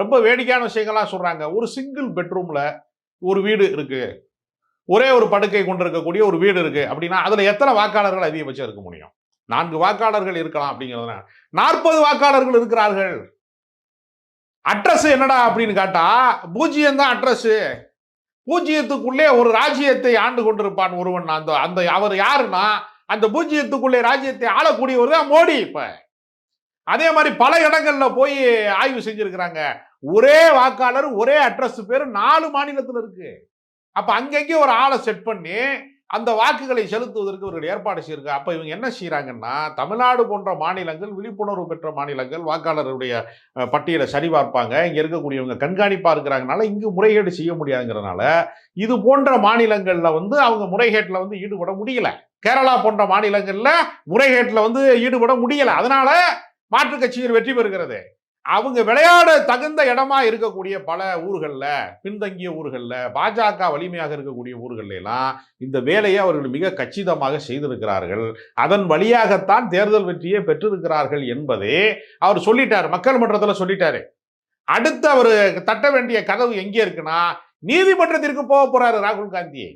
ரொம்ப வேடிக்கையான விஷயங்கள்லாம் சொல்றாங்க. ஒரு சிங்கிள் பெட்ரூம்ல ஒரு வீடு இருக்கு, ஒரே ஒரு படுக்கை கொண்டிருக்கக்கூடிய ஒரு வீடு இருக்கு அப்படின்னா அதுல எத்தனை வாக்காளர்கள் அதிகபட்சம் இருக்க முடியும்? 4 வாக்காளர்கள் இருக்கலாம் அப்படிங்கிறதுனா 40 வாக்காளர்கள் இருக்கிறார்கள். அட்ரஸ் என்னடா அப்படின்னு கேட்டா 0 தான் அட்ரஸ். 0த்துக்குள்ளே ஒரு ராஜ்யத்தை ஆண்டு கொண்டிருப்பான் ஒருவன். அந்த அந்த அவர் யாருன்னா அந்த 0த்துக்குள்ளே ராஜ்யத்தை ஆளக்கூடியவர் தான் மோடி. இப்ப அதே மாதிரி பல இடங்கள்ல போய் ஆய்வு செஞ்சிருக்கிறாங்க. ஒரே வாக்காளர் ஒரே அட்ரஸ் பேரு 4 மாநிலத்தில் இருக்கு. அப்ப அங்கங்கே ஒரு ஆளை செட் பண்ணி அந்த வாக்குகளை செலுத்துவதற்கு இவர்கள் ஏற்பாடு செய்யிருக்காங்க. அப்ப இவங்க என்ன செய்யறாங்கன்னா, தமிழ்நாடு போன்ற மாநிலங்கள் விழிப்புணர்வு பெற்ற மாநிலங்கள் வாக்காளருடைய பட்டியலை சரிபார்ப்பாங்க. இங்க இருக்கக்கூடியவங்க கண்காணிப்பா இருக்கிறாங்கனால இங்கு முறைகேடு செய்ய முடியாதுங்கிறதுனால இது போன்ற மாநிலங்கள்ல அவங்க முறைகேட்டுல ஈடுபட முடியல. கேரளா போன்ற மாநிலங்கள்ல முறைகேட்டுல ஈடுபட முடியல. அதனால மாற்றுக் கட்சிகள் வெற்றி பெறுகிறது. அவங்க விளையாட தகுந்த இடமா இருக்கக்கூடிய பல ஊர்கள்ல, பின்தங்கிய ஊர்கள்ல, பாஜக வலிமையாக இருக்கக்கூடிய ஊர்கள்ல எல்லாம் இந்த வேலையை அவர்கள் மிக கச்சிதமாக செய்திருக்கிறார்கள். அதன் வழியாகத்தான் தேர்தல் வெற்றியை பெற்றிருக்கிறார்கள் என்பதே அவர் சொல்லிட்டார், மக்கள் மன்றத்தில் சொல்லிட்டாரு. அடுத்து அவரு தட்ட வேண்டிய கதவு எங்கே இருக்குன்னா நீதிமன்றத்திற்கு போக போறாரு ராகுல் காந்தி.